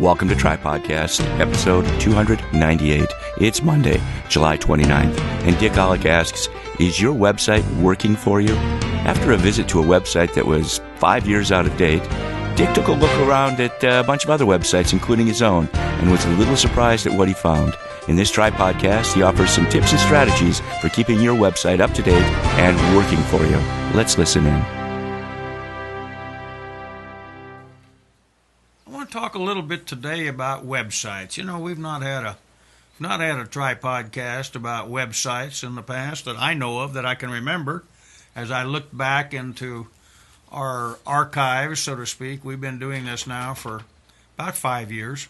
Welcome to Try Podcast, episode 298. It's Monday, July 29th, and Dick Ollick asks, is your website working for you? After a visit to a website that was 5 years out of date, Dick took a look around at a bunch of other websites, including his own, and was a little surprised at what he found. In this Try Podcast, he offers some tips and strategies for keeping your website up to date and working for you. Let's listen in. I want to talk a little bit today about websites. You know, we've not had a Try Podcast about websites in the past that I know of, that I can remember. As I look back into our archives, so to speak, we've been doing this now for about 5 years,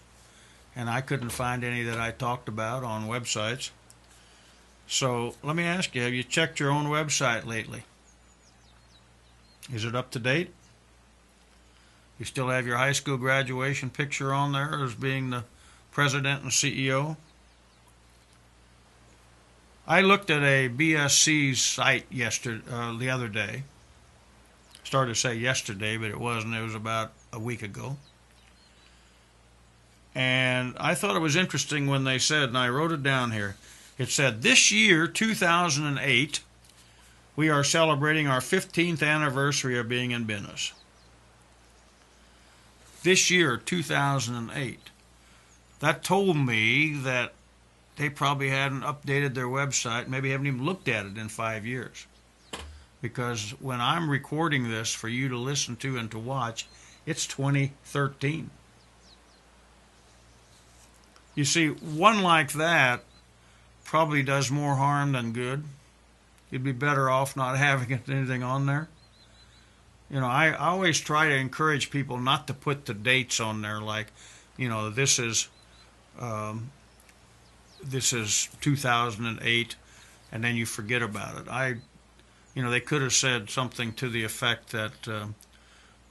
and I couldn't find any that I talked about on websites. So let me ask you, have you checked your own website lately? Is it up to date? You still have your high school graduation picture on there as being the president and CEO? I looked at a BSC site the other day. Started to say yesterday, but it wasn't. It was about a week ago. And I thought it was interesting when they said, and I wrote it down here, it said, this year, 2008, we are celebrating our 15th anniversary of being in business. This year, 2008. That told me that they probably hadn't updated their website, maybe haven't even looked at it in 5 years. Because when I'm recording this for you to listen to and to watch, it's 2013. You see, one like that probably does more harm than good. You'd be better off not having anything on there. You know, I always try to encourage people not to put the dates on there, like, you know, this is 2008, and then you forget about it. They could have said something to the effect that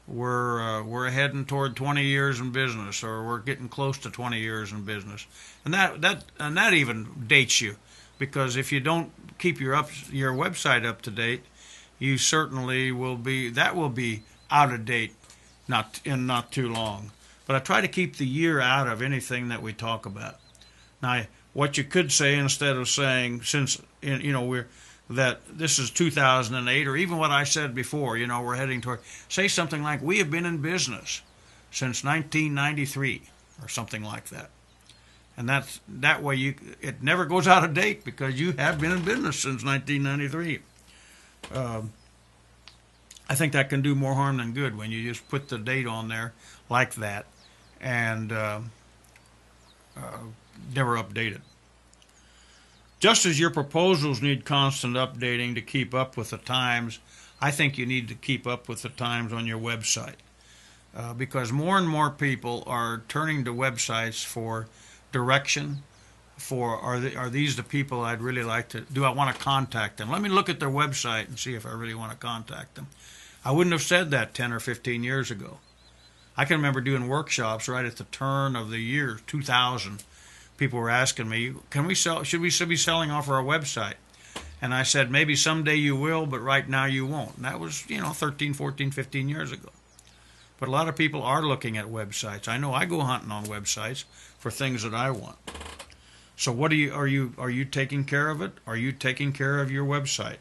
we're heading toward 20 years in business, or we're getting close to 20 years in business, and that even dates you, because if you don't keep your website up to date, you certainly will be out of date not too long. But I try to keep the year out of anything that we talk about. Now, what you could say, instead of saying that this is 2008, or even what I said before, we're heading toward, say something like, we have been in business since 1993, or something like that. And that way it never goes out of date, because you have been in business since 1993. I think that can do more harm than good when you just put the date on there like that and never update it. Just as your proposals need constant updating to keep up with the times, I think you need to keep up with the times on your website, because more and more people are turning to websites for direction. Are these the people I'd really like to, do I want to contact them? Let me look at their website and see if I really want to contact them. I wouldn't have said that 10 or 15 years ago. I can remember doing workshops right at the turn of the year 2000. People were asking me, should we still be selling off our website? And I said, maybe someday you will, but right now you won't. And that was, 13, 14, 15 years ago. But a lot of people are looking at websites. I know I go hunting on websites for things that I want. So what are you taking care of it? Are you taking care of your website?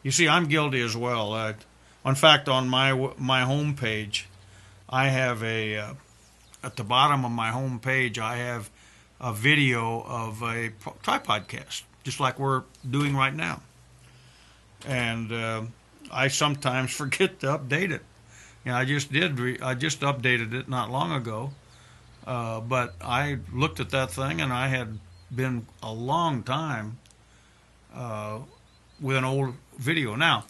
You see, I'm guilty as well. In fact, on my home page, I have at the bottom of my home page, I have a video of a Try Podcast, just like we're doing right now. And I sometimes forget to update it. I just updated it not long ago. But I looked at that thing, and I had been a long time with an old video. Now,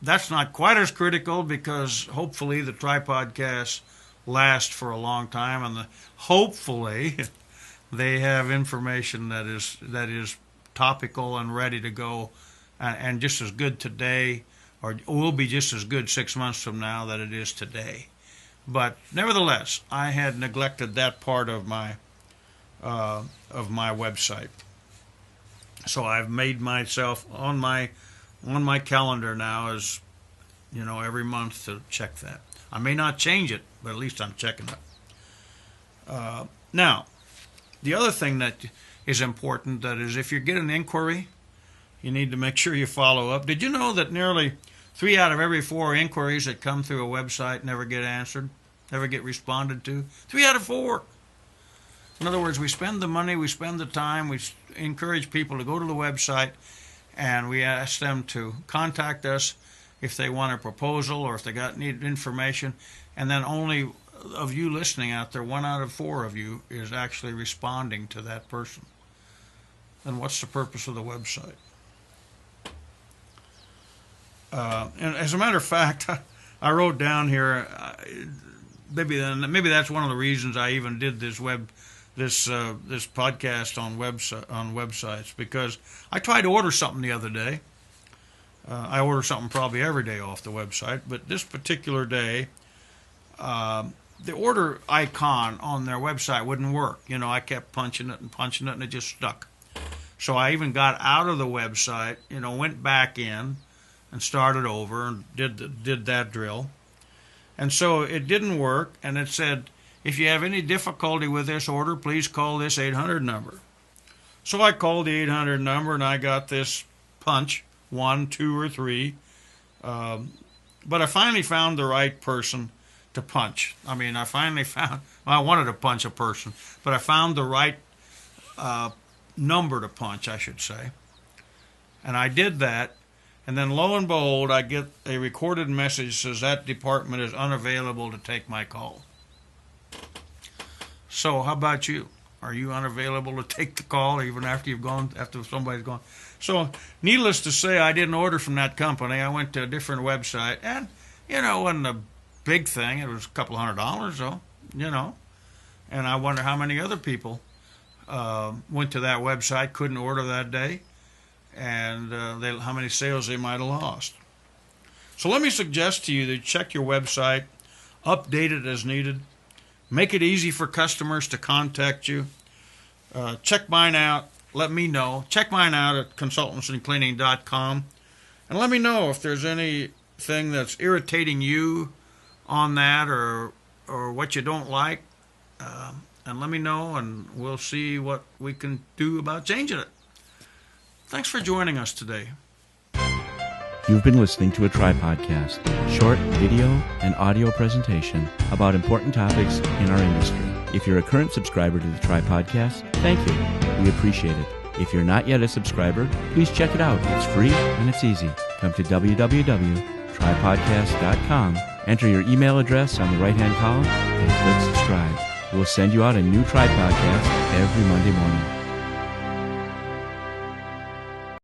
that's not quite as critical, because hopefully the Try Podcasts last for a long time, and hopefully they have information that is topical and ready to go, and just as good today, or will be just as good 6 months from now that it is today. But nevertheless, I had neglected that part of my website. So I've made myself on my calendar now as every month to check that. I may not change it, but at least I'm checking it. Now, the other thing that is important, that is, if you get an inquiry, you need to make sure you follow up. Did you know that nearly 3 out of every 4 inquiries that come through a website never get answered, never get responded to? 3 out of 4. In other words, we spend the money, we spend the time, we encourage people to go to the website, and we ask them to contact us if they want a proposal or if they need information, and then only of you listening out there, 1 out of 4 of you is actually responding to that person. Then what's the purpose of the website? And as a matter of fact, I wrote down here, maybe that's one of the reasons I even did this podcast on websites, because I tried to order something the other day. I order something probably every day off the website, but this particular day, the order icon on their website wouldn't work. I kept punching it, and it just stuck. So I even got out of the website, went back in and started over and did that drill. And so it didn't work, and it said, if you have any difficulty with this order, please call this 800 number. So I called the 800 number, and I got this punch, 1, 2, or 3. But I finally found the right person to punch. I wanted to punch a person, but I found the right number to punch, I should say. And I did that, and then lo and behold, I get a recorded message that says that department is unavailable to take my call. So how about you? Are you unavailable to take the call even after somebody's gone? So needless to say, I didn't order from that company. I went to a different website, and it wasn't a big thing. It was a couple $100, though, And I wonder how many other people went to that website, couldn't order that day, and how many sales they might have lost. So let me suggest to you that check your website, update it as needed, make it easy for customers to contact you. Check mine out. Let me know. Check mine out at consultancycleaning.com, and let me know if there's anything that's irritating you on that, or what you don't like, and let me know, and we'll see what we can do about changing it. Thanks for joining us today. You've been listening to a Tripodcast, short video and audio presentation about important topics in our industry. If you're a current subscriber to the Tripodcast, thank you. We appreciate it. If you're not yet a subscriber, please check it out. It's free and it's easy. Come to www.tripodcast.com, enter your email address on the right-hand column, and click subscribe. We'll send you out a new Tripodcast every Monday morning.